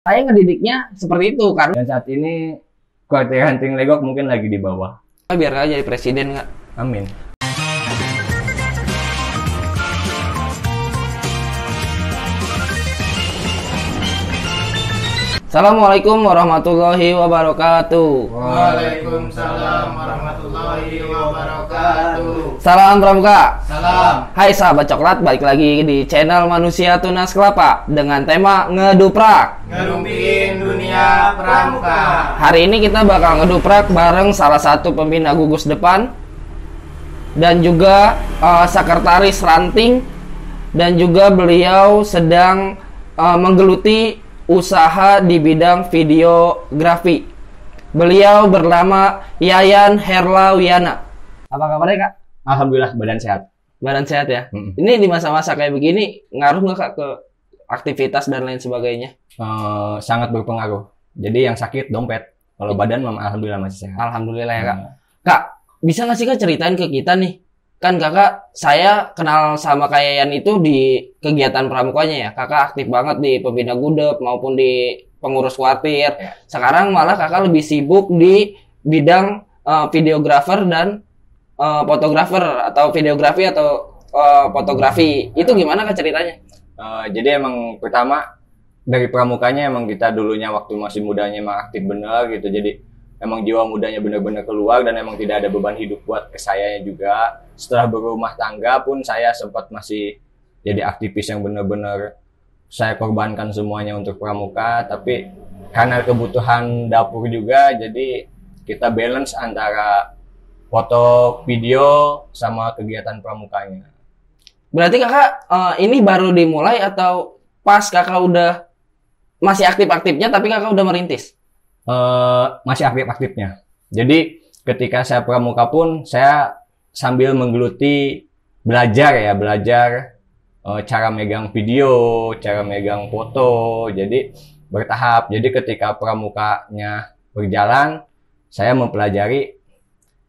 Saya ngedidiknya seperti itu karena Dan saat ini kekhawatiran Ting Legok mungkin lagi di bawah. biar aja jadi presiden nggak. Amin. Assalamualaikum warahmatullahi wabarakatuh. Waalaikumsalam warahmatullahi wabarakatuh. Salam pramuka. Salam. Hai sahabat coklat, balik lagi di channel Manusia Tunas Kelapa dengan tema ngeduprak. Ngerumpiin dunia pramuka. Hari ini kita bakal ngeduprak bareng salah satu pembina gugus depan dan juga sekretaris ranting, dan juga beliau sedang menggeluti usaha di bidang videografi. Beliau bernama Yayan Herlawiana. Apa kabarnya, Kak? Alhamdulillah badan sehat. Badan sehat ya? Mm-mm. Ini di masa-masa kayak begini ngaruh nggak, Kak, ke aktivitas dan lain sebagainya? Sangat berpengaruh. Jadi yang sakit dompet. Kalau badan alhamdulillah masih sehat. Alhamdulillah ya, Kak. Kak, bisa nggak sih, Kak, ceritain ke kita nih? Kan Kakak, saya kenal sama Kak Yayan itu di kegiatan pramukanya ya. Kakak aktif banget di pembina gudep maupun di pengurus kuartir. Ya. Sekarang malah Kakak lebih sibuk di bidang videografer dan fotografer atau videografi atau fotografi. Itu gimana, Kak, ceritanya? Jadi emang pertama dari pramukanya emang kita dulunya waktu masih mudanya emang aktif bener gitu. Jadi emang jiwa mudanya bener-bener keluar dan emang tidak ada beban hidup buat ke sayanya juga. Setelah berumah tangga pun saya sempat masih jadi aktivis yang bener-bener saya korbankan semuanya untuk pramuka. Tapi karena kebutuhan dapur juga, jadi kita balance antara foto, video, sama kegiatan pramukanya. Berarti Kakak ini baru dimulai atau pas Kakak udah masih aktif-aktifnya tapi Kakak udah merintis? Masih aktif-aktifnya. Jadi ketika saya pramuka pun saya sambil menggeluti belajar cara megang video, cara megang foto. Jadi bertahap. Jadi ketika pramukanya berjalan, saya mempelajari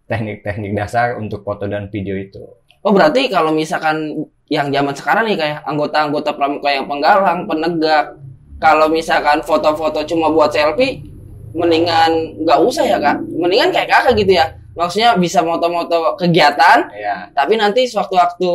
teknik-teknik dasar untuk foto dan video itu. Oh, berarti kalau misalkan yang zaman sekarang nih kayak anggota-anggota pramuka yang penggalang, penegak, kalau misalkan foto-foto cuma buat selfie, mendingan nggak usah ya, Kak. Mendingan kayak Kakak gitu ya. Maksudnya bisa moto-moto kegiatan, Ya, tapi nanti sewaktu-waktu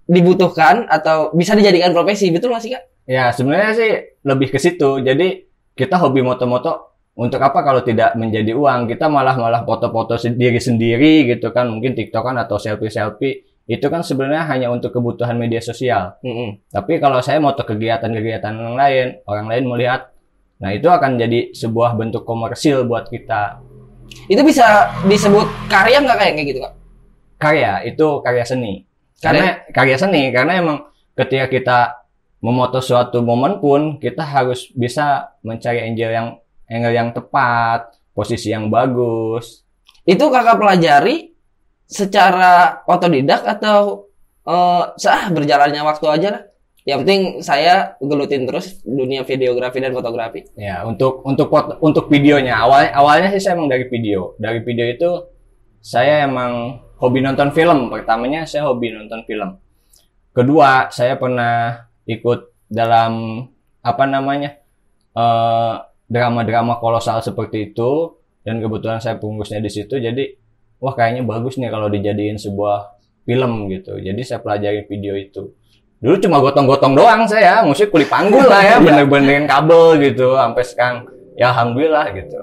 dibutuhkan atau bisa dijadikan profesi, betul nggak sih, Kak? ya sebenarnya sih lebih ke situ. Jadi kita hobi moto-moto untuk apa kalau tidak menjadi uang? Kita malah foto-foto diri sendiri gitu kan, mungkin TikTokan atau selfie-selfie. Itu kan sebenarnya hanya untuk kebutuhan media sosial. Tapi kalau saya moto kegiatan-kegiatan yang lain, orang lain melihat, nah itu akan jadi sebuah bentuk komersil buat kita. Itu bisa disebut karya nggak kayak gitu, Kak? Karya, itu karya seni. Karya seni, karena emang ketika kita memoto suatu momen pun, kita harus bisa mencari angle yang tepat, posisi yang bagus. Itu Kakak pelajari secara otodidak atau berjalannya waktu aja lah? Yang penting saya gelutin terus dunia videografi dan fotografi. Ya, untuk videonya awalnya sih saya emang dari video. Dari video itu saya emang hobi nonton film. Pertamanya saya hobi nonton film. Kedua, saya pernah ikut dalam drama-drama kolosal seperti itu, dan kebetulan saya pengurusnya di situ. Jadi, wah kayaknya bagus nih kalau dijadiin sebuah film gitu. Jadi saya pelajari video itu. Dulu cuma gotong-gotong doang saya, musik kulit panggul lah ya, bener-benerin kabel gitu, sampai sekarang ya alhamdulillah gitu.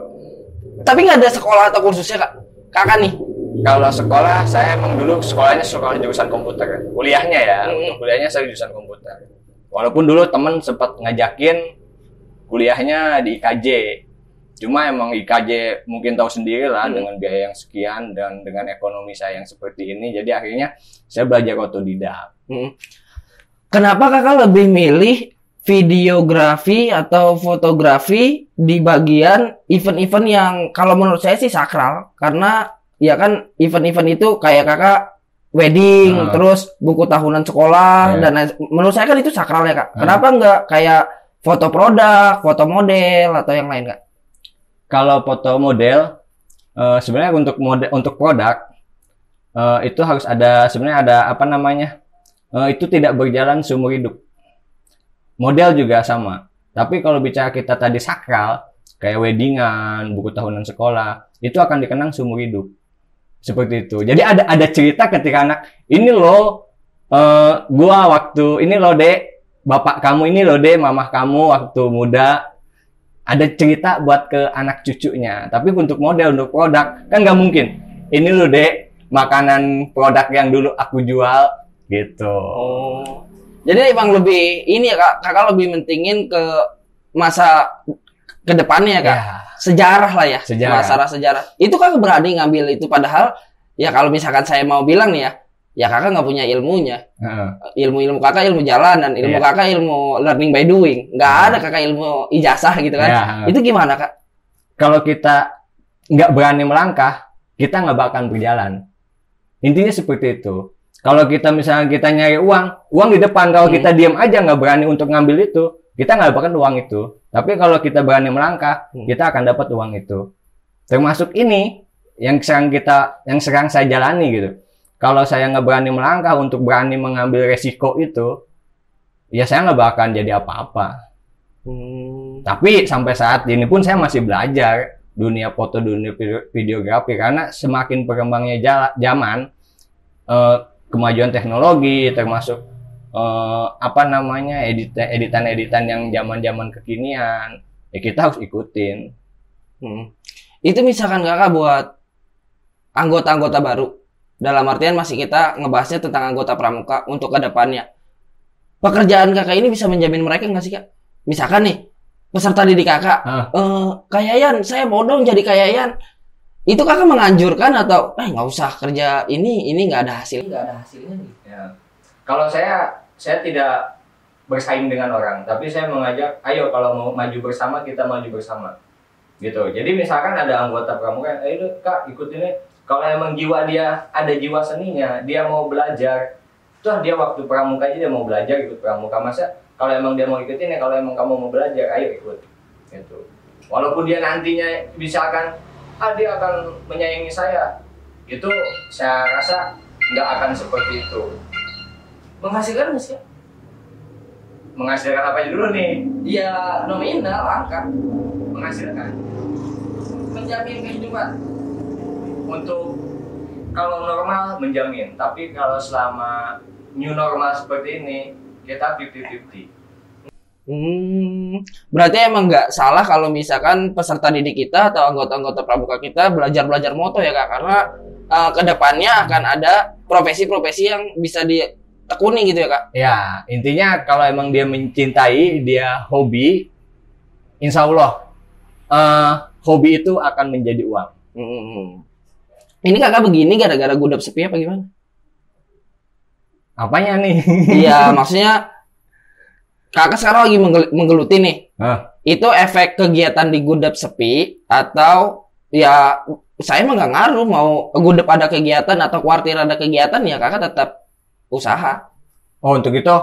Tapi nggak ada sekolah atau kursusnya, Kak? Kakak nih? Kalau sekolah, saya emang dulu sekolahnya sekolah jurusan komputer. Kuliahnya ya, untuk kuliahnya saya jurusan komputer. Walaupun dulu temen sempat ngajakin kuliahnya di IKJ. Cuma emang IKJ mungkin tahu sendiri lah dengan biaya yang sekian dan dengan ekonomi saya yang seperti ini. Jadi akhirnya saya belajar otodidak. Kenapa Kakak lebih milih videografi atau fotografi di bagian event-event yang kalau menurut saya sih sakral? Karena ya kan event-event itu kayak Kakak wedding, terus buku tahunan sekolah, dan menurut saya kan itu sakral ya, Kak. Kenapa nggak kayak foto produk, foto model, atau yang lain, Kak? Kalau foto model, sebenarnya untuk produk itu harus ada, sebenarnya ada itu tidak berjalan seumur hidup. Model juga sama. Tapi kalau bicara kita tadi sakral, kayak weddingan, buku tahunan sekolah, itu akan dikenang seumur hidup. Seperti itu. Jadi ada cerita ketika anak, ini loh, gua waktu, ini loh dek, bapak kamu ini loh dek, mamah kamu waktu muda. Ada cerita buat ke anak cucunya. Tapi untuk model, untuk produk, kan nggak mungkin. Ini loh dek, makanan produk yang dulu aku jual, gitu. Oh. Jadi emang lebih ini ya Kak, Kakak lebih mentingin ke masa ke depannya Kak. Ya. Sejarah lah ya. Sejarah. Masalah sejarah. Itu Kakak berani ngambil itu padahal ya kalau misalkan saya mau bilang nih ya Kakak nggak punya ilmunya. Ilmu Kakak ilmu jalanan, ilmu Iya. Kakak ilmu learning by doing. Nggak ada Kakak ilmu ijazah gitu kan. Ya. Itu gimana Kak? Kalau kita nggak berani melangkah, kita nggak bakal berjalan. Intinya seperti itu. Kalau kita misalnya kita nyari uang di depan. Kalau kita diam aja nggak berani untuk ngambil itu, kita nggak dapat uang itu. Tapi kalau kita berani melangkah, kita akan dapat uang itu. Termasuk ini yang sekarang saya jalani gitu. Kalau saya nggak berani melangkah untuk berani mengambil resiko itu, ya saya nggak bakal jadi apa-apa. Tapi sampai saat ini pun saya masih belajar dunia foto, dunia videografi, karena semakin berkembangnya zaman, kemajuan teknologi, termasuk editan-editan yang zaman-zaman kekinian, ya kita harus ikutin. Itu misalkan Kakak buat anggota-anggota baru, dalam artian masih kita ngebahasnya tentang anggota pramuka untuk kedepannya. Pekerjaan Kakak ini bisa menjamin mereka nggak sih Kak? Misalkan nih peserta didik Kakak, Kak Yayan, saya mau dong jadi Kak Yayan. Itu Kakak menganjurkan atau nggak usah kerja ini nggak ada hasilnya Ya. Kalau saya tidak bersaing dengan orang, tapi saya mengajak, ayo kalau mau maju bersama, kita maju bersama. Gitu. Jadi misalkan ada anggota pramuka, ayo Kak ikut ini. Kalau emang dia ada jiwa seninya, dia mau belajar, toh dia waktu pramuka aja dia mau belajar ikut pramuka. Masa kalau emang dia mau ikutin ya, kalau emang kamu mau belajar, ayo ikut. Gitu. Walaupun dia nantinya misalkan dia akan menyayangi saya, itu saya rasa nggak akan seperti itu. menghasilkan nggak sih Kak? Menghasilkan apa aja dulu nih? Ya nominal angka Menghasilkan menjamin kehidupan. untuk kalau normal menjamin, tapi kalau selama new normal seperti ini kita 50-50. Berarti emang nggak salah kalau misalkan peserta didik kita atau anggota-anggota pramuka kita belajar moto ya Kak, karena kedepannya akan ada profesi-profesi yang bisa ditekuni gitu ya Kak. Ya, intinya kalau emang dia mencintai, dia hobi, insya Allah hobi itu akan menjadi uang. Ini Kakak begini gara-gara gudap sepi apa gimana? Apanya nih? Iya, maksudnya Kakak sekarang lagi menggeluti nih. Itu efek kegiatan di gudap sepi atau ya saya mah nggak ngaruh mau gudap ada kegiatan atau kuartir ada kegiatan ya Kakak tetap usaha. Oh, untuk itu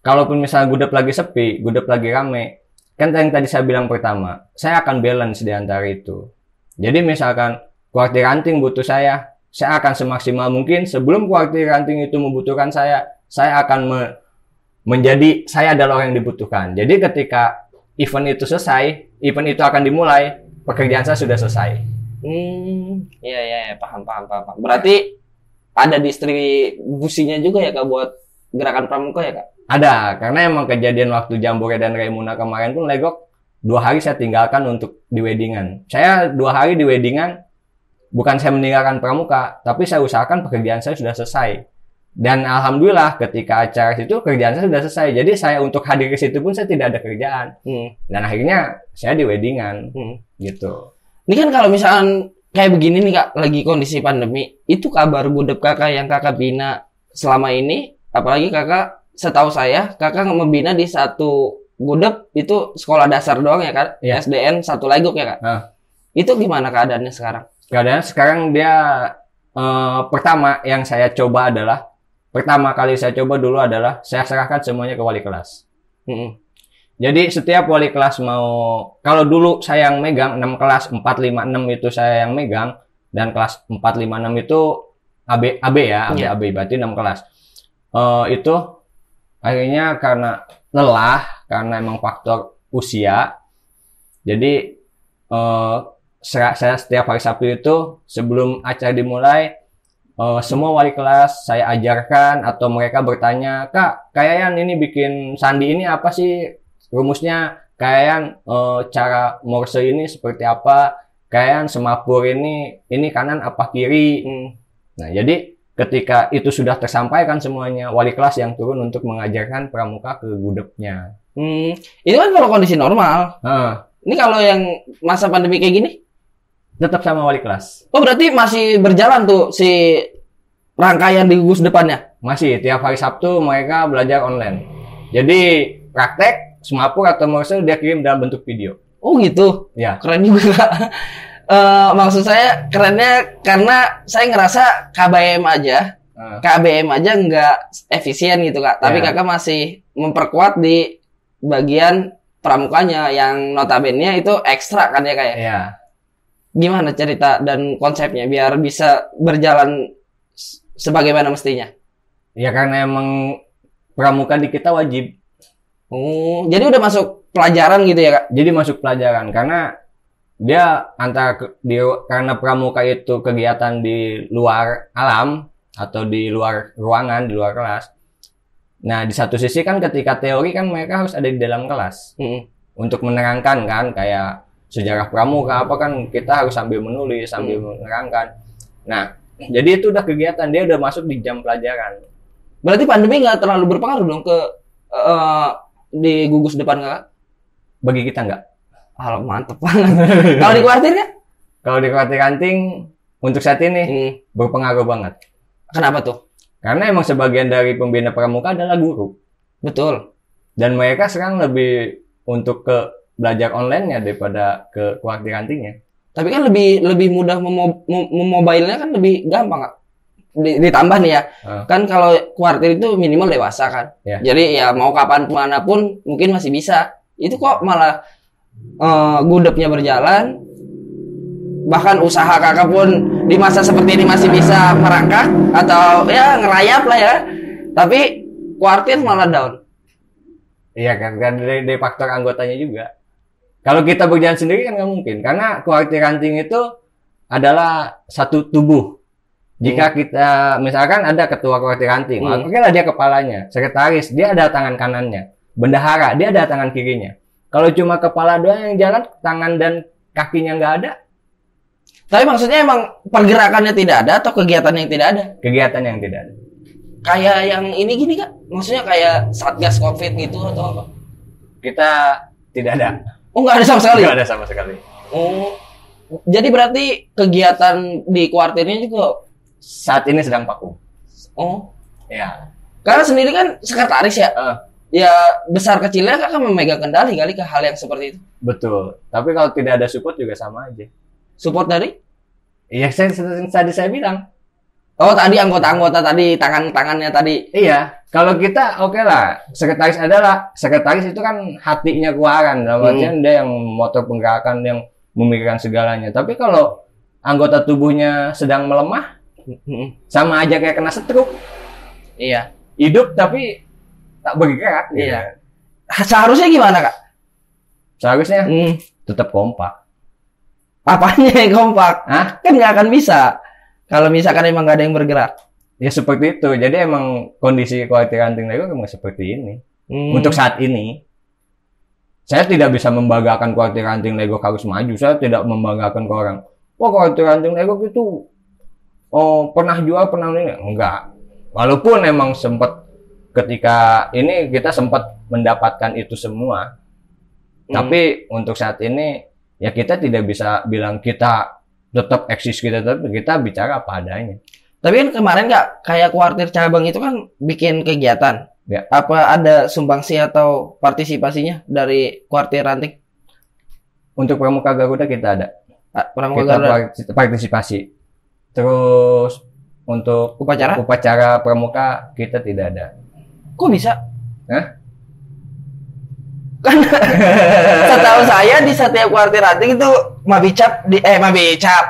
kalaupun misalnya gudap lagi sepi, gudap lagi rame, kan yang tadi saya bilang pertama, saya akan balance di antara itu. Jadi misalkan kuartir ranting butuh saya akan semaksimal mungkin. Sebelum kuartir ranting itu membutuhkan saya akan menjadi saya adalah orang yang dibutuhkan. Jadi ketika event itu selesai, event itu akan dimulai, pekerjaan saya sudah selesai. Iya, paham. Berarti ada distribusinya juga ya Kak buat gerakan pramuka ya Kak? Ada, karena emang kejadian waktu Jambore dan Raimuna kemarin pun Legok 2 hari saya tinggalkan untuk di weddingan. Saya 2 hari di weddingan, bukan saya meninggalkan pramuka, tapi saya usahakan pekerjaan saya sudah selesai. Dan alhamdulillah ketika acara itu kerjaan saya sudah selesai. Jadi saya untuk hadir ke situ pun saya tidak ada kerjaan. Dan akhirnya saya di weddingan. Gitu. Ini kan kalau misalkan kayak begini nih Kak, lagi kondisi pandemi, itu kabar gudap Kakak yang Kakak bina selama ini, apalagi Kakak setahu saya Kakak membina di satu gudap itu sekolah dasar doang ya Kak? Ya. SDN 1 Legok ya Kak? Itu gimana keadaannya sekarang? Keadaannya sekarang dia pertama kali saya coba dulu adalah saya serahkan semuanya ke wali kelas. Jadi setiap wali kelas kalau dulu saya yang megang 6 kelas 4, 5, 6 itu saya yang megang, dan kelas 4, 5, 6 itu AB ya, AB berarti 6 kelas. Itu akhirnya karena lelah, karena emang faktor usia. Jadi saya setiap hari Sabtu itu sebelum acara dimulai, semua wali kelas saya ajarkan atau mereka bertanya, Kak, Kayan ini bikin sandi ini apa sih rumusnya? Kayan cara Morse ini seperti apa? Kayan semapur ini kanan apa kiri? Nah, jadi ketika itu sudah tersampaikan semuanya, wali kelas yang turun untuk mengajarkan pramuka ke gudepnya. Itu kan kalau kondisi normal. Ini kalau yang masa pandemi kayak gini? Tetap sama wali kelas. Oh, berarti masih berjalan tuh si rangkaian di gugus depannya? Masih, tiap hari Sabtu mereka belajar online. Jadi praktek, semapur atau Morse dia kirim dalam bentuk video. Oh gitu? Ya. Keren juga, Kak. Maksud saya kerennya karena saya ngerasa KBM aja nggak efisien gitu, Kak. Tapi Kakak masih memperkuat di bagian pramukanya yang notabene itu ekstra kan ya, Kak ya? Iya. Gimana cerita dan konsepnya biar bisa berjalan sebagaimana mestinya? Ya karena emang pramuka di kita wajib. Oh, jadi udah masuk pelajaran gitu ya, Kak? Jadi masuk pelajaran karena dia karena pramuka itu kegiatan di luar alam atau di luar ruangan, di luar kelas. Nah, di satu sisi kan ketika teori kan mereka harus ada di dalam kelas. Untuk menerangkan kan kayak sejarah pramuka apa kan kita harus sambil menulis, sambil menerangkan. Nah, jadi itu udah kegiatan, dia udah masuk di jam pelajaran. Berarti pandemi nggak terlalu berpengaruh dong ke di gugus depan, Kakak? Bagi kita nggak. Mantep banget. Kalau di kuartir kan? Kalau di kuartir ranting untuk saat ini berpengaruh banget. Kenapa tuh? Karena emang sebagian dari pembina pramuka adalah guru. Betul. Dan mereka sekarang lebih untuk ke belajar online-nya daripada ke kuartir rantingnya. Tapi kan lebih mudah memobile-nya kan lebih gampang, Kak. Ditambah nih ya, kan kalau kuartir itu minimal dewasa kan. Jadi ya mau kapan manapun mungkin masih bisa. Itu kok malah gudepnya berjalan, bahkan usaha Kakak pun di masa seperti ini masih bisa merangkak atau ya ngerayap lah ya. Tapi kuartir malah down. Iya kan dari faktor anggotanya juga. Kalau kita berjalan sendiri kan nggak mungkin, karena kuartir ranting itu adalah satu tubuh. Jika kita misalkan ada ketua kuartir ranting, okelah dia kepalanya, sekretaris dia ada tangan kanannya, bendahara dia ada tangan kirinya. Kalau cuma kepala doang yang jalan, tangan dan kakinya nggak ada. Tapi maksudnya emang pergerakannya tidak ada atau kegiatan yang tidak ada? Kegiatan yang tidak ada. Kayak yang ini gini, Kak? Maksudnya kayak Satgas Covid gitu atau apa? Kita tidak ada. Oh, nggak ada sama sekali? Nggak ada sama sekali. Oh, jadi berarti kegiatan di kuartirnya juga saat ini sedang vakum. Oh, ya. Karena sendiri kan sekretaris ya. Ya besar kecilnya Kakak memegang kendali kali ke hal yang seperti itu. Betul. Tapi kalau tidak ada support juga sama aja. Support dari? Iya, saya bilang. Oh, tadi anggota-anggota tadi, tangan-tangannya tadi. Iya. Kalau kita lah. Sekretaris itu kan hatinya keluaran. Dalam artian dia yang motor penggerakan, yang memikirkan segalanya. Tapi kalau anggota tubuhnya sedang melemah, sama aja kayak kena stroke. Iya. Hidup tapi tak bergerak. Iya. Seharusnya gimana, Kak? Seharusnya tetap kompak. Apanya yang kompak? Kan nggak akan bisa kalau misalkan emang nggak ada yang bergerak. Ya seperti itu. Jadi emang kondisi kuartir ranting Lego memang seperti ini. Untuk saat ini, saya tidak bisa membanggakan kuartir ranting Lego harus maju. Saya tidak membanggakan ke orang. Wah, kuartir ranting Lego itu pernah jual, pernah ini. Enggak. Walaupun emang sempat ketika ini kita sempat mendapatkan itu semua. Tapi untuk saat ini ya kita tidak bisa bilang kita tetap eksis, kita bicara apa adanya. Tapi kan kemarin Kak, kayak kuartir cabang itu kan bikin kegiatan. Ya. Apa ada sumbangsi atau partisipasinya dari kuartir ranting? Untuk Pramuka Garuda kita ada. Pramuka Garuda partisipasi. Terus untuk upacara pramuka kita tidak ada. Kok bisa? Hah? Kan setahu saya di setiap kuartir ranting itu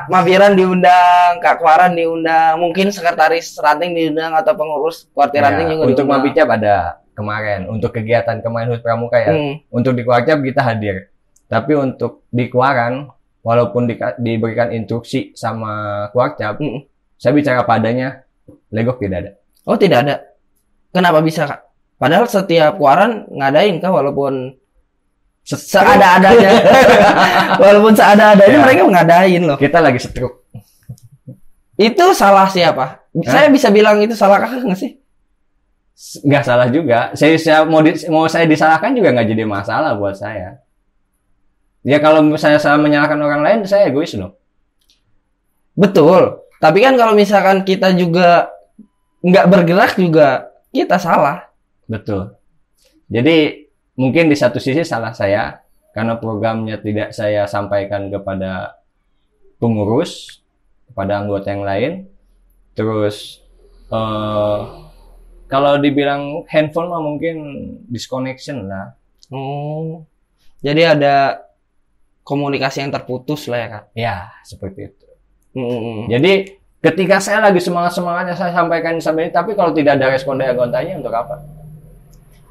Mabiran diundang, Kak Kuaran diundang, mungkin sekretaris ranting diundang atau pengurus kuartir ranting juga untuk diundang. Mabicap ada. kemarin untuk kegiatan kemarin HUT Pramuka ya. Untuk di Kuarcap kita hadir. Tapi untuk di Kuaran, walaupun diberikan instruksi sama Kuarcap, saya bicara padanya, Legok tidak ada. Oh, tidak ada. Kenapa bisa, Kak? Padahal setiap Kuaran ngadain, Kak, walaupun seada-adanya. Walaupun seada-adanya mereka ngadain loh. Kita lagi stroke. Itu salah siapa? Saya bisa bilang itu salah Kakak nggak sih? Nggak salah juga. Saya mau saya disalahkan juga nggak jadi masalah buat saya. Ya kalau saya salah menyalahkan orang lain, saya egois loh. Betul. Tapi kan kalau misalkan kita juga nggak bergerak juga kita salah. Betul. Jadi mungkin di satu sisi salah saya karena programnya tidak saya sampaikan kepada pengurus, kepada anggota yang lain. Terus kalau dibilang handphone mah mungkin disconnection lah. Oh. Jadi ada komunikasi yang terputus lah ya, Kak. Ya, seperti itu. Jadi ketika saya lagi semangatnya saya sampaikan sampai ini, tapi kalau tidak ada respon dari anggotanya untuk apa?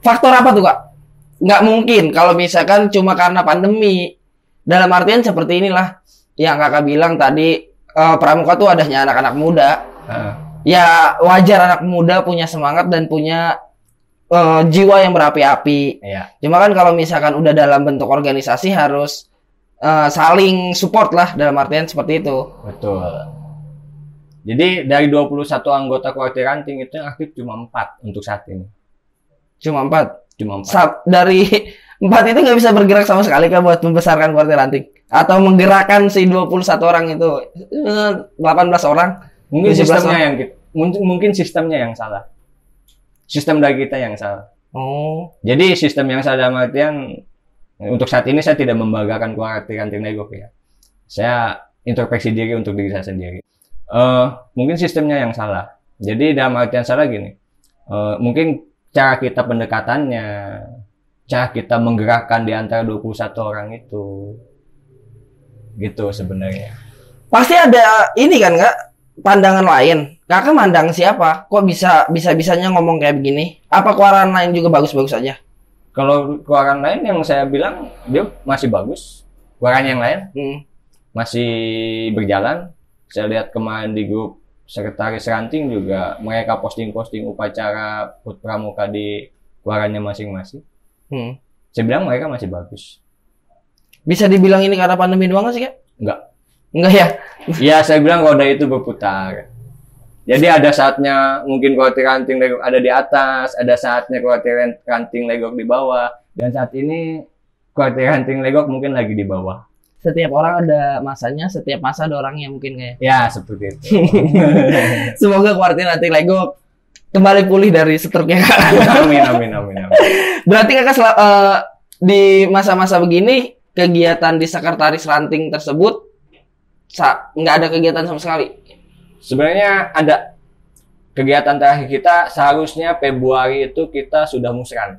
Faktor apa tuh, Kak? Nggak mungkin kalau misalkan cuma karena pandemi. Dalam artian seperti inilah yang Kakak bilang tadi, Pramuka tuh adanya anak-anak muda. Ya wajar anak muda punya semangat dan punya jiwa yang berapi-api. Iya. Cuma kan kalau misalkan udah dalam bentuk organisasi harus saling support lah, dalam artian seperti itu. Betul. Jadi dari 21 anggota Kuartir Ranting itu yang aktif cuma 4 untuk saat ini. Cuma 4? Cuma 4. Dari 4 itu nggak bisa bergerak sama sekali Kak buat membesarkan Kuartir Ranting? Atau menggerakkan si 21 orang itu? 18 orang? Mungkin sistemnya yang salah. Sistem dari kita yang salah. Oh. Jadi sistem yang salah dalam artian untuk saat ini saya tidak membanggakan Kuartir Ranting Legok ya. Saya introspeksi diri untuk diri saya sendiri. Mungkin sistemnya yang salah. Jadi dalam artian salah gini. Mungkin cara kita pendekatannya, cara kita menggerakkan di antara 21 orang itu. Gitu sebenarnya. Pasti ada ini kan Kak, pandangan lain. Kakak mandang siapa? Kok bisa-bisanya ngomong kayak begini? Apa Kuaran lain juga bagus-bagus aja? Kalau Kuaran lain yang saya bilang dia masih bagus. Kuaran yang lain masih berjalan. Saya lihat kemarin di grup Sekretaris Ranting juga mereka posting-posting upacara HUT Pramuka di Kuarannya masing-masing. Saya bilang mereka masih bagus. Bisa dibilang ini karena pandemi doang sih Kak? Enggak ya? Iya, saya bilang roda itu berputar. Jadi ada saatnya mungkin Kuartir Ranting Legok ada di atas, ada saatnya Kuartir Ranting Legok di bawah, dan saat ini Kuartir Ranting Legok mungkin lagi di bawah. Setiap orang ada masanya, setiap masa ada orangnya mungkin kayak. Ya, seperti itu. Semoga Kuartir Ranting Legok kembali pulih dari stroke-nya. Amin. Berarti Kakak di masa-masa begini kegiatan di Sekretaris Ranting tersebut nggak ada kegiatan sama sekali? Sebenarnya ada kegiatan terakhir kita seharusnya Februari itu kita sudah musran.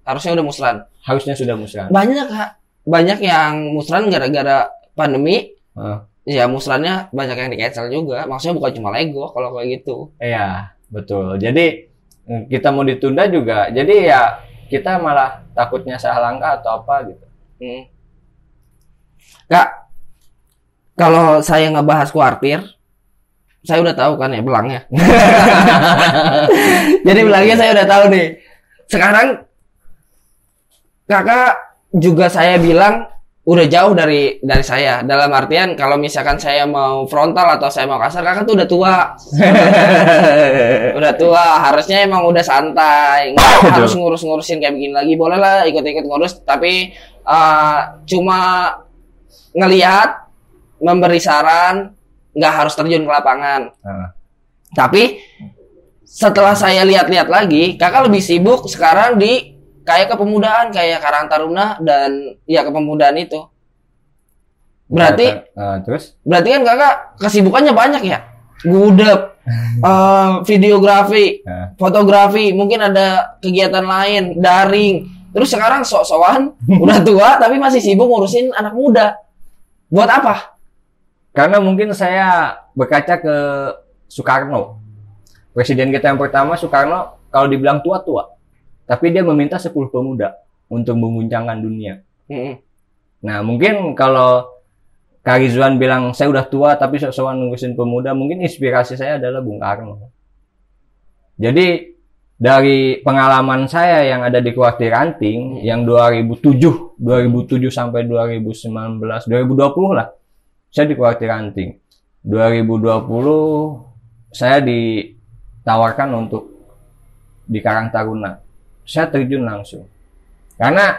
Harusnya udah musran. Harusnya sudah musran. Banyak Kak. Banyak yang musran gara-gara pandemi. Ya musrannya banyak yang di-cancel juga. Maksudnya bukan cuma Lego kalau kayak gitu. Iya, betul. Jadi kita mau ditunda juga. Jadi ya kita malah takutnya salah langkah atau apa gitu. Kak, kalau saya ngebahas Kuartir, saya udah tahu kan ya belangnya. Jadi belangnya saya udah tahu nih. Sekarang Kakak juga saya bilang udah jauh dari saya. Dalam artian kalau misalkan saya mau frontal atau saya mau kasar, Kakak tuh udah tua. Udah tua, harusnya emang udah santai. Nggak harus ngurus-ngurusin kayak begini lagi. Boleh lah ikut-ikut ngurus, tapi cuma ngelihat, memberi saran, nggak harus terjun ke lapangan. Tapi setelah saya lihat-lihat lagi, Kakak lebih sibuk sekarang di kayak kepemudaan, kayak Karang Taruna dan ya kepemudaan itu. Berarti berarti kan Kakak kesibukannya banyak ya? Gudeg, videografi, fotografi, mungkin ada kegiatan lain, daring. Terus sekarang sok-sokan udah tua tapi masih sibuk ngurusin anak muda. Buat apa? Karena mungkin saya berkaca ke Soekarno. Presiden kita yang pertama, Soekarno, kalau dibilang tua-tua. tapi dia meminta 10 pemuda untuk mengguncangkan dunia. Mm-mm. Nah, mungkin kalau Kak Rizwan bilang saya udah tua tapi sok-sokan ngurusin pemuda, mungkin inspirasi saya adalah Bung Karno. Jadi dari pengalaman saya yang ada di Kuartir Ranting yang 2007 sampai 2019, 2020 lah. Saya di Kuartir Ranting. 2020 saya ditawarkan untuk di Karang Taruna. Saya terjun langsung. Karena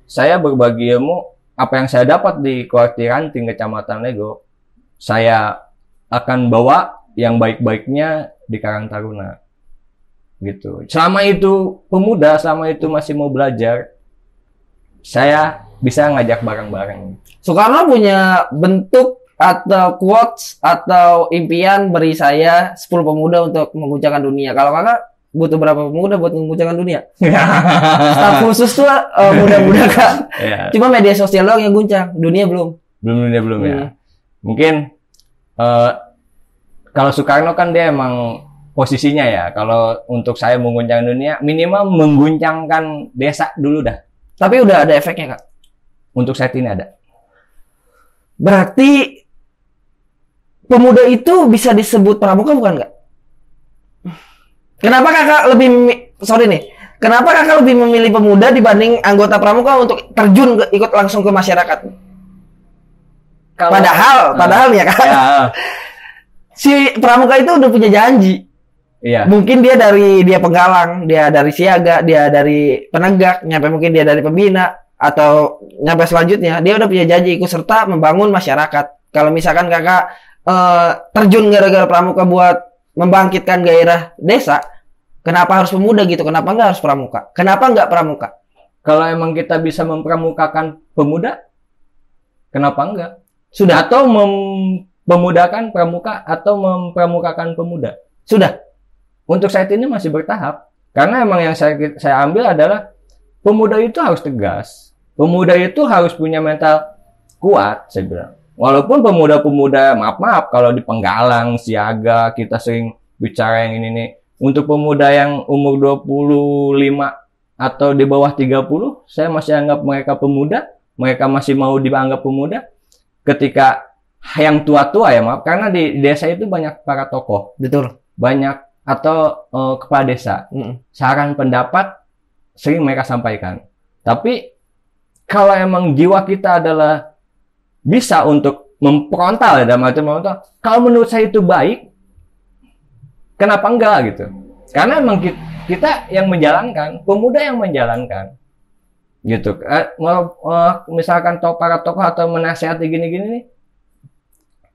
saya berbagi ilmu, apa yang saya dapat di Kuartir Ranting Kecamatan Lego, saya akan bawa yang baik-baiknya di Karang Taruna. Gitu. Selama itu pemuda, selama itu masih mau belajar, saya bisa ngajak bareng-bareng. Soekarno punya bentuk atau quotes atau impian beri saya 10 pemuda untuk mengguncangkan dunia. Kalau kakak butuh berapa pemuda buat mengguncangkan dunia? Staf khusus tuh muda-muda kan. Ya. Cuma media sosial doang yang guncang, dunia belum. Belum ya. Mungkin kalau Soekarno kan dia emang posisinya ya. Kalau untuk saya mengguncangkan dunia, minimal mengguncangkan desa dulu dah. Tapi udah ada efeknya kak. Untuk saat ini ada. Berarti pemuda itu bisa disebut pramuka bukan kak? Kenapa kakak Kenapa kakak lebih memilih pemuda dibanding anggota pramuka untuk terjun ikut langsung ke masyarakat? Padahal ya kak. Ya, Si pramuka itu udah punya janji. iya. Mungkin dia penggalang, dia dari siaga, dia dari penegak, nyampe mungkin dia dari pembina, atau nyampe selanjutnya dia udah punya janji ikut serta membangun masyarakat. Kalau misalkan kakak terjun gara-gara pramuka buat membangkitkan gairah desa, kenapa harus pemuda gitu? Kenapa nggak harus pramuka? Kenapa nggak pramuka? Kalau emang kita bisa mempramukakan pemuda, kenapa enggak? Sudah, Atau memudahkan pramuka atau mempramukakan pemuda. sudah. Untuk saat ini masih bertahap. Karena emang yang saya ambil adalah pemuda itu harus tegas. Pemuda itu harus punya mental kuat, saya bilang. Walaupun pemuda-pemuda, maaf, kalau di penggalang, siaga, kita sering bicara yang ini nih. Untuk pemuda yang umur 25 atau di bawah 30, saya masih anggap mereka pemuda. Mereka masih mau dianggap pemuda. Ketika yang tua-tua ya, maaf. Karena di desa itu banyak para tokoh. Betul. Banyak atau kepala desa. Saran pendapat sering mereka sampaikan. Tapi kalau emang jiwa kita adalah bisa untuk memfrontal ya, dalam arti memfrontal, kalau menurut saya itu baik, kenapa enggak gitu? Karena emang kita yang menjalankan, pemuda yang menjalankan. Gitu. Misalkan para tokoh atau menasihati gini-gini nih,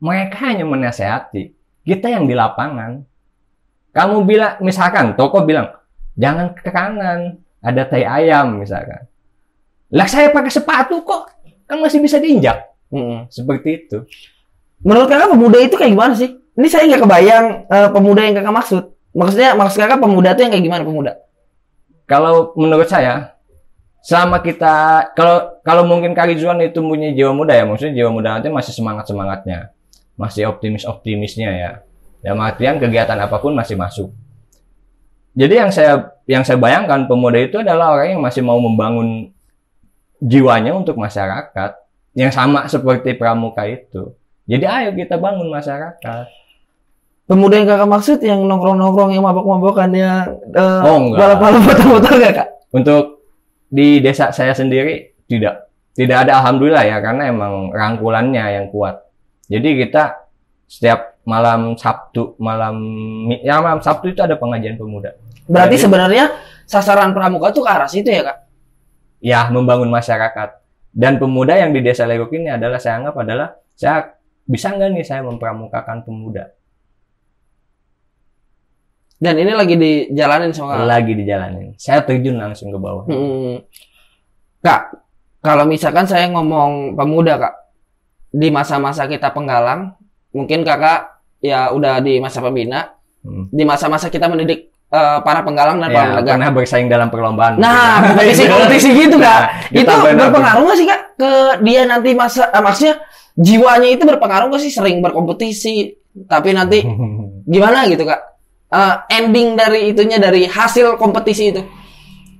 mereka hanya menasihati. Kita yang di lapangan. Kamu bilang, misalkan tokoh bilang, jangan ke kanan, ada tai ayam misalkan. Lah saya pakai sepatu kok, kan masih bisa diinjak. Seperti itu. Menurut kakak pemuda itu kayak gimana sih? Ini saya nggak kebayang pemuda yang kakak maksud. Maksud kakak pemuda itu yang kayak gimana pemuda? Kalau menurut saya, selama kita, kalau mungkin Kak Rizwan itu punya jiwa muda ya, maksudnya jiwa muda nanti masih semangatnya, masih optimisnya ya. Dalam artian kegiatan apapun masih masuk. Jadi yang saya bayangkan pemuda itu adalah orang yang masih mau membangun jiwanya untuk masyarakat yang sama seperti pramuka itu. Jadi ayo kita bangun masyarakat. Pemuda yang kakak maksud yang nongkrong-nongkrong, yang mabok-mabokan, yang balap-balap motor-motor gak kak? Untuk di desa saya sendiri tidak ada, alhamdulillah ya, karena emang rangkulannya yang kuat. Jadi kita setiap malam Sabtu itu ada pengajian pemuda. Berarti sebenarnya sasaran pramuka itu ke arah situ ya kak? Ya, membangun masyarakat. Dan pemuda yang di desa Legok ini adalah saya anggap adalah, saya bisa nggak nih saya mempramukakan pemuda? Dan ini lagi dijalanin sama kakak? Lagi dijalanin. Saya terjun langsung ke bawah. Kak, kalau misalkan saya ngomong pemuda kak, di masa-masa kita penggalang, mungkin kakak ya udah di masa pembina, di masa-masa kita mendidik para penggalang dan para penegak. Pernah bersaing dalam perlombaan. Nah, kompetisi gitu kak. Itu berpengaruh nggak sih kak ke dia nanti maksudnya jiwanya itu berpengaruh nggak sih, sering berkompetisi, tapi nanti gimana gitu kak? Ending dari itunya, dari hasil kompetisi itu.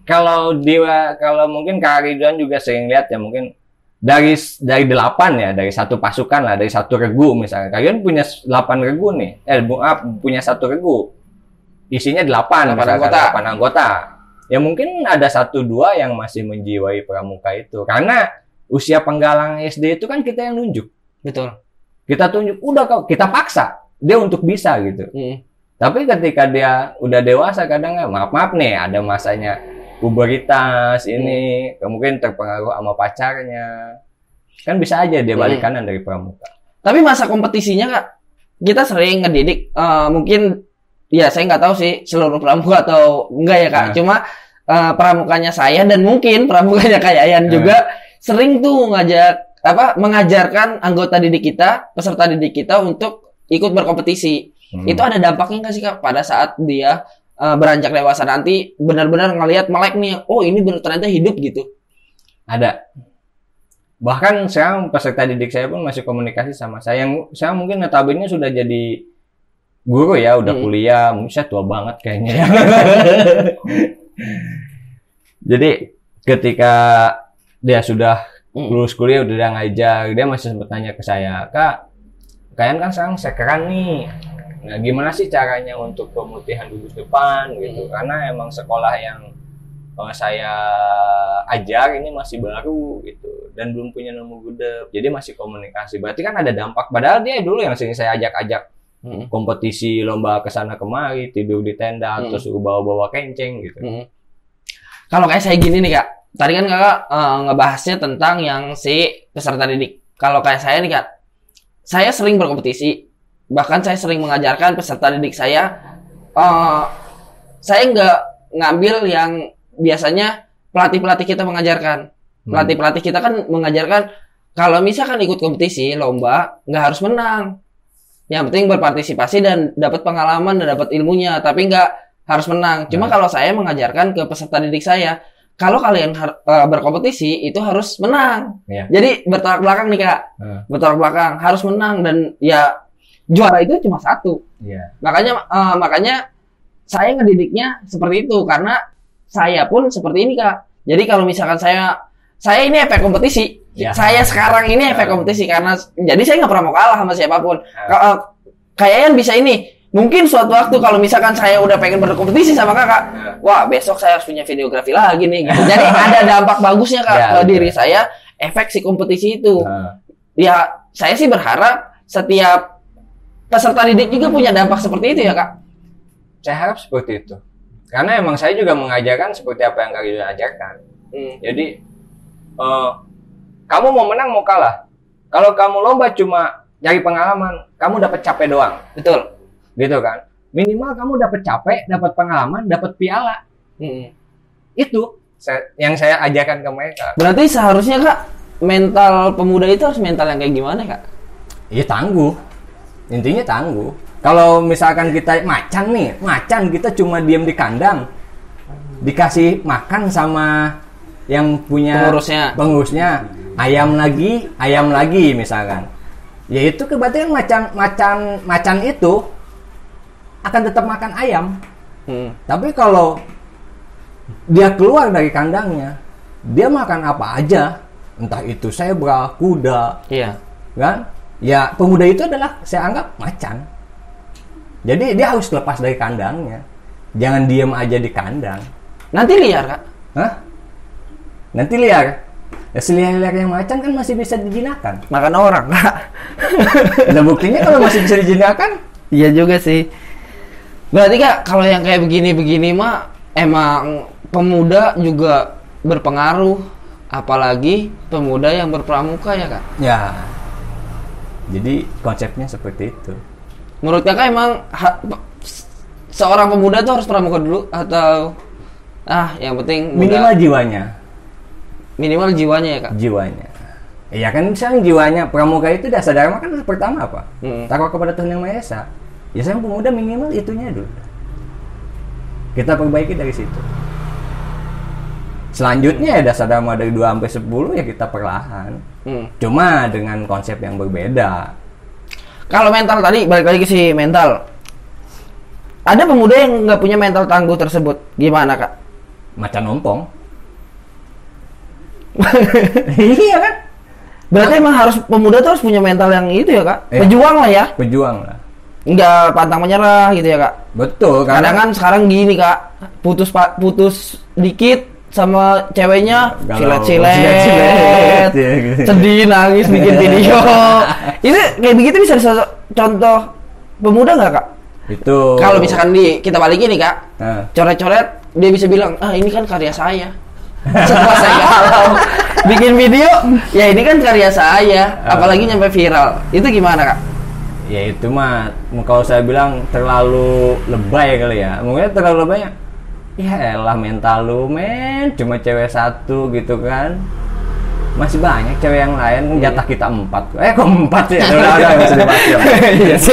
kalau mungkin Kak Ridwan juga sering lihat ya, mungkin dari 8 ya, dari satu pasukan lah, dari satu regu misalnya. Kalian punya 8 regu nih. Punya satu regu. Isinya 8 anggota. Ya mungkin ada 1-2 yang masih menjiwai pramuka itu. Karena usia penggalang SD itu kan kita yang nunjuk. Betul. Kita tunjuk, kita paksa dia untuk bisa gitu. Tapi ketika dia udah dewasa kadang maaf nih, ada masanya pubertas ini, mungkin terpengaruh sama pacarnya, kan bisa aja dia balik kanan dari pramuka. Tapi masa kompetisinya Kak, kita sering ngedidik, mungkin ya saya nggak tahu sih seluruh pramuka atau enggak ya Kak, cuma pramukanya saya dan mungkin pramukanya Kak Yayan juga sering tuh mengajarkan anggota didik kita, peserta didik kita untuk ikut berkompetisi. Itu ada dampaknya nggak sih Kak pada saat dia beranjak dewasa nanti benar-benar ngelihat melek nih, oh ini ternyata hidup gitu. Ada. Bahkan sekarang peserta didik saya pun masih komunikasi sama saya. Saya mungkin notabene sudah jadi guru ya, udah kuliah, mungkin saya tua banget kayaknya ya. Jadi ketika dia sudah lulus kuliah, udah ngajar, dia masih sempat tanya ke saya, Kak, kalian kan sekarang sekeran nih. Nah, gimana sih caranya untuk pemutihan gugus depan gitu? Karena emang sekolah yang saya ajar ini masih baru gitu dan belum punya nemu gudep. Jadi masih komunikasi. Berarti kan ada dampak. Padahal dia dulu yang sering saya ajak-ajak kompetisi lomba kesana kemari, tidur di tenda, terus bawa-bawa kenceng gitu. Kalau kayak saya gini nih Kak, tadi kan Kakak ngebahasnya tentang yang si peserta didik. Kalau kayak saya nih Kak, saya sering berkompetisi. Bahkan saya sering mengajarkan peserta didik saya nggak ngambil yang biasanya pelatih-pelatih kita mengajarkan. Pelatih-pelatih kita kan mengajarkan kalau misalkan ikut kompetisi, lomba, nggak harus menang. Yang penting berpartisipasi dan dapat pengalaman dan dapat ilmunya, tapi nggak harus menang. Cuma kalau saya mengajarkan ke peserta didik saya, kalau kalian berkompetisi itu harus menang. Jadi bertolak belakang nih Kak. Bertolak belakang, harus menang dan ya juara itu cuma satu. Makanya saya ngedidiknya seperti itu karena saya pun seperti ini Kak. Jadi kalau misalkan saya ini efek kompetisi. Saya sekarang ini efek kompetisi karena jadi saya nggak pernah mau kalah sama siapapun. Kayaknya bisa ini. Mungkin suatu waktu kalau misalkan saya udah pengen berkompetisi sama Kakak, wah besok saya harus punya videografi lagi nih. Gitu. Jadi ada dampak bagusnya Kak ke diri saya efek si kompetisi itu. Ya saya sih berharap setiap peserta didik juga punya dampak seperti itu ya Kak. Saya harap seperti itu. Karena emang saya juga mengajarkan seperti apa yang kalian ajarkan. Jadi kamu mau menang mau kalah. Kalau kamu lomba cuma nyari pengalaman, kamu dapat capek doang. Betul. Gitu kan. Minimal kamu dapat capek, dapat pengalaman, dapat piala. Itu yang saya ajarkan ke mereka. Berarti seharusnya Kak, mental pemuda itu harus mental yang kayak gimana Kak? Iya tangguh. Intinya tangguh. Kalau misalkan kita macan kita cuma diem di kandang, dikasih makan sama yang punya pengurusnya, ayam lagi misalkan, ya itu kebetulan macan itu akan tetap makan ayam. Tapi kalau dia keluar dari kandangnya, dia makan apa aja, entah itu zebra, kuda, kan? Ya pemuda itu adalah saya anggap macan. Jadi dia harus lepas dari kandangnya. Jangan diem aja di kandang. Nanti liar Kak? Hah? Nanti liar? Ya seliar-liar yang macan kan masih bisa dijinakan. Makan orang Kak. Nah buktinya kalau masih bisa dijinakan. Iya juga sih. Berarti Kak kalau yang kayak begini-begini mah emang pemuda juga berpengaruh. Apalagi pemuda yang berpramuka ya Kak? Ya. Jadi konsepnya seperti itu. Menurut Kakak emang seorang pemuda tuh harus pramuka dulu atau yang penting minimal jiwanya. Minimal jiwanya ya Kak? Jiwanya. Iya kan misalnya jiwanya pramuka itu dasar dharma kan pertama apa? Takwa kepada Tuhan Yang Maha Esa. Ya saya pemuda minimal itunya dulu. Kita perbaiki dari situ. Selanjutnya ya dasar dharma dari 2 sampai 10 ya kita perlahan. Cuma dengan konsep yang berbeda. Kalau mental tadi balik lagi ke si mental. Ada pemuda yang nggak punya mental tangguh tersebut. Gimana Kak? macan ompong. Iya kan? Berarti emang harus pemuda tuh harus punya mental yang itu ya, Kak? Iya. Pejuang lah ya. Pejuang lah. Nggak pantang menyerah gitu ya, Kak? Betul, Kadang kan sekarang gini, Kak. Putus dikit sama ceweknya Galau. silet-silet, Silet-silet, ya, gitu. sedih, nangis, bikin video. Itu kayak begitu bisa contoh pemuda nggak, Kak? Itu Kalau misalkan kita balikin nih, Kak, Nah, coret-coret, dia bisa bilang, ini kan karya saya. Setelah saya galau bikin video, ya ini kan karya saya, apalagi nyampe viral. Itu gimana, Kak? ya itu mah kalau saya bilang terlalu lebay kali ya. Mungkin terlalu lebay. Ya elah mental lu men, cuma cewek satu gitu kan. Masih banyak cewek yang lain, jatah kita 4. Kok 4 sih? Udah bisa dibahas.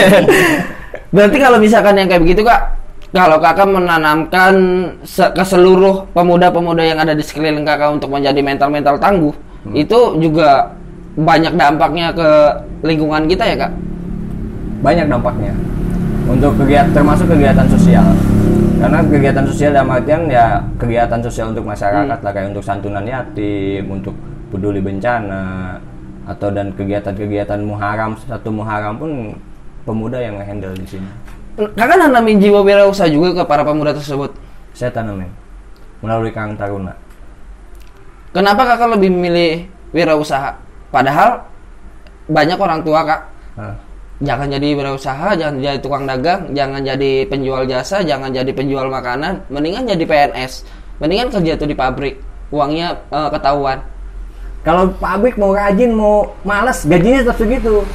Berarti kalau misalkan yang kayak begitu, Kak, kalau Kakak menanamkan ke seluruh pemuda-pemuda yang ada di sekeliling Kakak untuk menjadi mental-mental tangguh, itu juga banyak dampaknya ke lingkungan kita ya, Kak? Banyak dampaknya. Untuk kegiatan, termasuk kegiatan sosial. Karena kegiatan sosial dalam artian ya kegiatan sosial untuk masyarakat lah, kayak untuk santunan yatim, untuk peduli bencana, atau dan kegiatan-kegiatan Muharram, satu Muharram pun pemuda yang nge-handle di sini. Kakak nanamin jiwa wirausaha juga ke para pemuda tersebut. Saya tanamin melalui Karang Taruna. Kenapa Kakak lebih memilih wirausaha? Padahal banyak orang tua, Kak. Jangan jadi wirausaha, jangan jadi tukang dagang, jangan jadi penjual jasa, jangan jadi penjual makanan, mendingan jadi PNS. Mendingan kerja tuh di pabrik, uangnya ketahuan. Kalau pabrik mau rajin, mau malas, gajinya tetap segitu.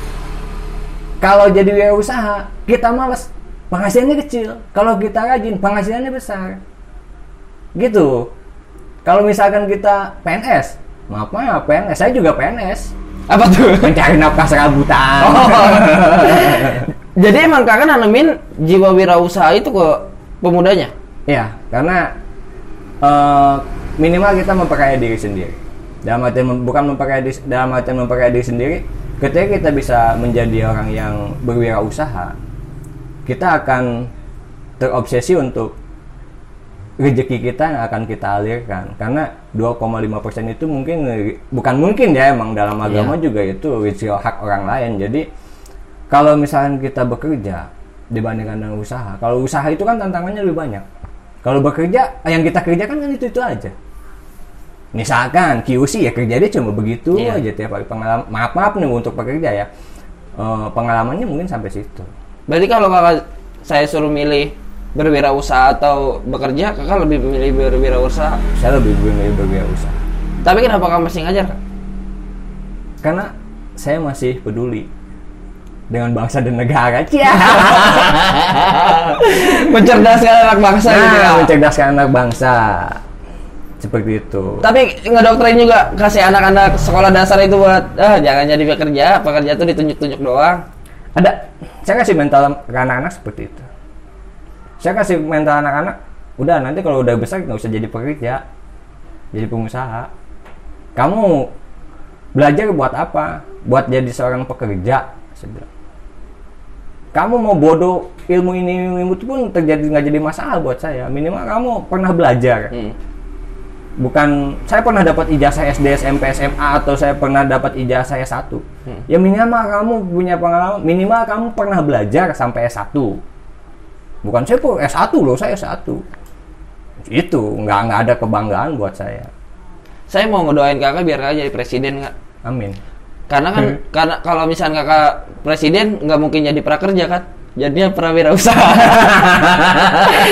Kalau jadi wirausaha, kita malas, penghasilannya kecil. Kalau kita rajin, penghasilannya besar. Gitu. Kalau misalkan kita PNS, maaf PNS, saya juga PNS. Apa tuh? Mencari nafkah serabutan. Jadi emang Kakak nanamin jiwa wirausaha itu ke pemudanya? Iya, karena minimal kita memperkaya diri sendiri. Dalam artian bukan memperkaya diri, dalam artian memperkaya diri sendiri. Ketika kita bisa menjadi orang yang berwirausaha, kita akan terobsesi untuk rezeki kita yang akan kita alirkan. Karena 2,5% itu bukan mungkin ya, emang dalam agama juga itu rezeki hak orang lain. Jadi kalau misalnya kita bekerja dibandingkan dengan usaha, kalau usaha itu kan tantangannya lebih banyak. Kalau bekerja, yang kita kerjakan kan itu aja. Misalkan QC ya kerja dia cuma begitu aja tiap hari. Pengalaman, maaf nih untuk pekerja ya, pengalamannya mungkin sampai situ. Berarti kalau Kakak saya suruh milih berwirausaha atau bekerja, Kakak lebih memilih berwirausaha? Saya lebih memilih berwirausaha. Tapi kenapa Kakak masih ngajar, Kak? Karena saya masih peduli dengan bangsa dan negara. Mencerdaskan anak bangsa gitu ya. Mencerdaskan anak bangsa. Seperti itu. Tapi ngedoktrin juga kasih anak-anak sekolah dasar itu buat jangan jadi pekerja tuh ditunjuk-tunjuk doang. Ada, saya kasih mental ke anak-anak seperti itu. Saya kasih mental anak-anak, udah nanti kalau udah besar nggak usah jadi pekerja, jadi pengusaha. Kamu belajar buat apa? Buat jadi seorang pekerja. Saya bilang. Kamu mau bodoh ilmu itu pun nggak jadi masalah buat saya. Minimal kamu pernah belajar. Bukan saya pernah dapat ijazah SD, SMP, SMA, atau saya pernah dapat ijazah S1. Ya minimal kamu punya pengalaman, minimal kamu pernah belajar sampai S1. Bukan saya pun S1 loh, saya S1. Itu nggak ada kebanggaan buat saya. Saya mau ngedoain Kakak biar Kakak jadi presiden, Kak. Amin. Karena kan karena kalau misalnya Kakak presiden nggak mungkin jadi prakerja kan, jadinya prawirausaha.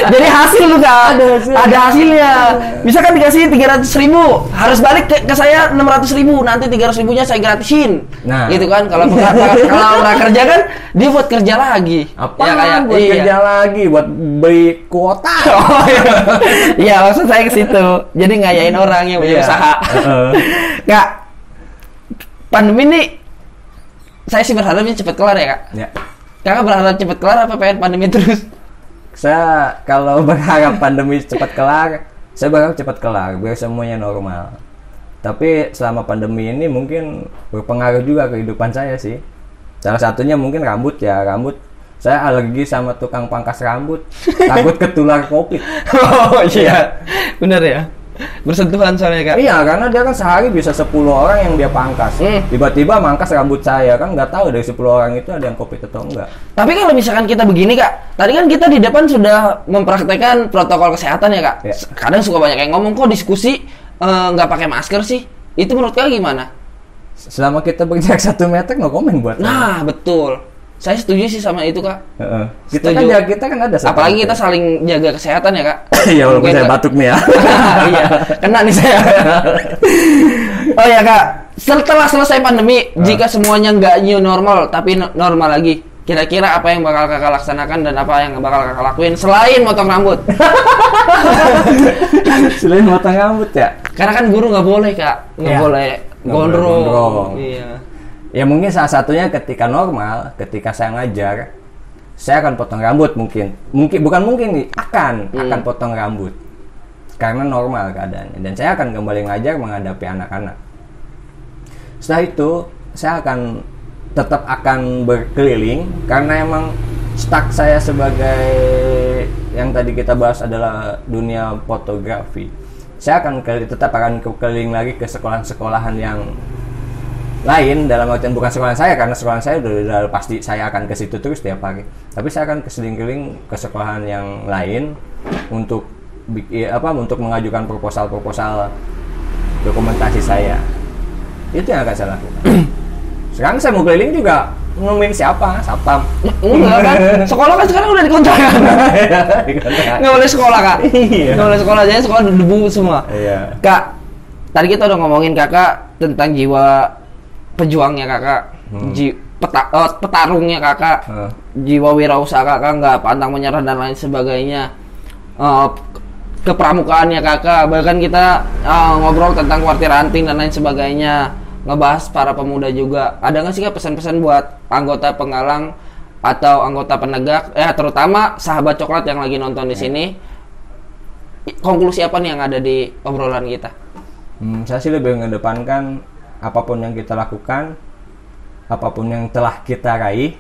Jadi hasil tuh, Kak. Ada hasilnya. Misalkan dikasih 300.000, harus balik ke saya 600.000, nanti 300.000-nya saya gratisin. Nah, gitu kan. Kalau prakerja kan dia buat kerja lagi. Apa ya, kayak buat kerja lagi, buat beli kuota. Iya, maksud saya ke situ. Jadi ngayain orang yang punya usaha. Kak, pandemi ini saya sih berharapnya cepat kelar ya, Kak. Ya. Kakak berharap cepat kelar apa pengen pandemi terus? Saya kalau berharap pandemi cepat kelar, saya berharap cepat kelar biar semuanya normal. Tapi selama pandemi ini mungkin berpengaruh juga kehidupan saya sih. Salah satunya mungkin rambut. Saya alergi sama tukang pangkas rambut, takut ketular COVID. Oh iya, bener ya. Bersentuhan soalnya Kak. Iya, karena dia kan sehari bisa 10 orang yang dia pangkas. Tiba-tiba mangkas rambut saya, kan nggak tahu dari 10 orang itu ada yang COVID atau enggak. Tapi kalau misalkan kita begini Kak, tadi kan kita di depan sudah mempraktekkan protokol kesehatan ya Kak. Ya. Kadang suka banyak yang ngomong kok diskusi nggak pakai masker sih. Itu menurut Kak gimana? Selama kita berjarak 1 meter nggak komen buat saya. Nah betul. Saya setuju sih sama itu Kak. Kita Setuju. kan ada 1 Apalagi meter. kita saling jaga kesehatan ya Kak. Iya, walaupun Mungkin saya Kak. batuk nih ya. Iya, kena nih saya. Oh ya Kak, setelah selesai pandemi, jika semuanya nggak new normal tapi normal lagi, kira-kira apa yang bakal Kakak laksanakan dan apa yang bakal Kakak lakuin selain motong rambut? Selain potong rambut ya. Karena kan guru nggak boleh Kak, nggak Iya. boleh Nggak boleh gondrong. gondrong. Iya. Ya mungkin salah satunya ketika normal, ketika saya ngajar, saya akan potong rambut mungkin nih, akan potong rambut karena normal keadaannya, dan saya akan kembali ngajar menghadapi anak-anak. Setelah itu saya tetap akan berkeliling karena emang stuck saya sebagai yang tadi kita bahas adalah dunia fotografi. Saya tetap akan keliling lagi ke sekolahan-sekolahan yang lain, dalam artian bukan sekolah saya, karena sekolah saya udah pasti saya akan ke situ terus tiap hari. Tapi saya akan keliling ke sekolahan yang lain untuk mengajukan proposal dokumentasi saya. Itu yang akan saya lakukan. Sekarang saya mau keliling juga nemuin siapa? Satpam. Enggak kan? Sekolah kan sekarang udah dikontrakan. Nggak boleh sekolah Kak. Iya. Nggak boleh sekolah, jadi sekolah debu semua. Iya. Kak, tadi kita udah ngomongin Kakak tentang jiwa pejuangnya Kakak, petarungnya Kakak, jiwa wirausaha Kakak nggak pantang menyerah dan lain sebagainya, kepramukaannya Kakak, bahkan kita ngobrol tentang kuartir anting dan lain sebagainya, ngebahas para pemuda juga. Ada nggak sih Kak pesan-pesan buat anggota penggalang atau anggota penegak, terutama sahabat coklat yang lagi nonton di sini? Konklusi apa nih yang ada di obrolan kita? Saya sih lebih mengedepankan apapun yang kita lakukan, apapun yang telah kita raih,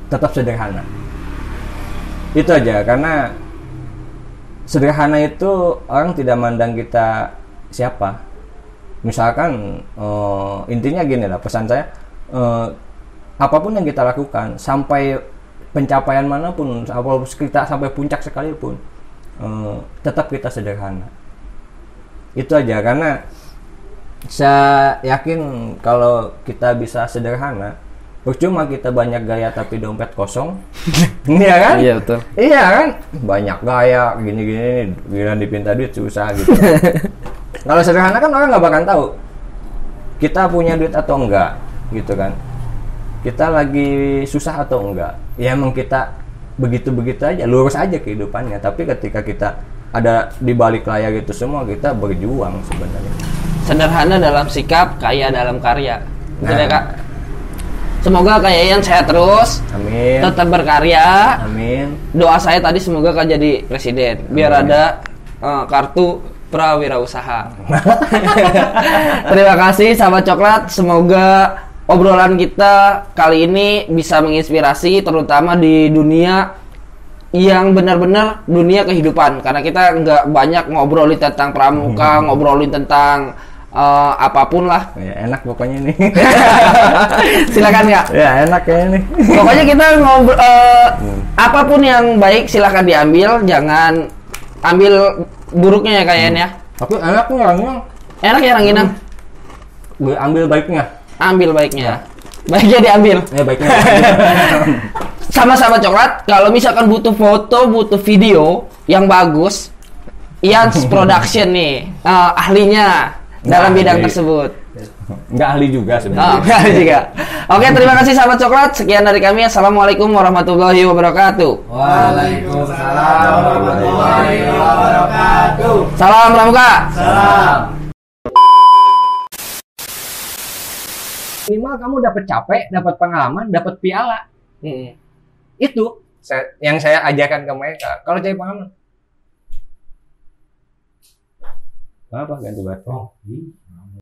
tetap sederhana. Itu aja, karena sederhana itu orang tidak mandang kita siapa. Misalkan intinya gini lah, pesan saya, apapun yang kita lakukan sampai pencapaian manapun, apalagi kita sampai puncak sekalipun, tetap kita sederhana. Itu aja, karena saya yakin kalau kita bisa sederhana, percuma kita banyak gaya tapi dompet kosong. Iya kan? Iya betul. Iya kan? Banyak gaya gini-gini, giliran dipinta duit susah gitu. Kalau sederhana kan orang nggak bakal tahu kita punya duit atau enggak, gitu kan? Kita lagi susah atau enggak? Ya emang kita begitu-begitu aja, lurus aja kehidupannya. Tapi ketika kita ada di balik layar itu semua, kita berjuang sebenarnya. Sederhana dalam sikap, kaya dalam karya. Betul ya Kak? Semoga Kak Yayan sehat terus, Amin. tetap berkarya. Amin. Doa saya tadi semoga Kak jadi presiden, biar ada kartu prawirausaha. Terima kasih sahabat coklat, semoga obrolan kita kali ini bisa menginspirasi, terutama di dunia yang benar-benar dunia kehidupan, karena kita nggak banyak ngobrolin tentang pramuka, ngobrolin tentang apapun lah. Ya, enak pokoknya nih. Silakan Kak. Ya enak kayaknya nih. Pokoknya kita ngobrol apapun yang baik silakan diambil, jangan ambil buruknya ya kayaknya ya. Tapi enak nih orangnya. Enak ya Ranginang? Ambil baiknya. Ambil baiknya. Baiknya diambil. Ya baiknya. Sama-sama coklat, kalau misalkan butuh foto, butuh video yang bagus, Ian's Production nih, ahlinya dalam bidang tersebut. Nggak ahli juga Oh, sebenarnya. enggak juga. Oke, terima kasih sahabat coklat. Sekian dari kami. Assalamualaikum warahmatullahi wabarakatuh. Waalaikumsalam warahmatullahi wabarakatuh. Salam pramuka. Salam. Minimal kamu dapat capek, dapat pengalaman, dapat piala. Itu yang saya ajarkan ke mereka. Kalau cari pengalaman, apa ganti baterai?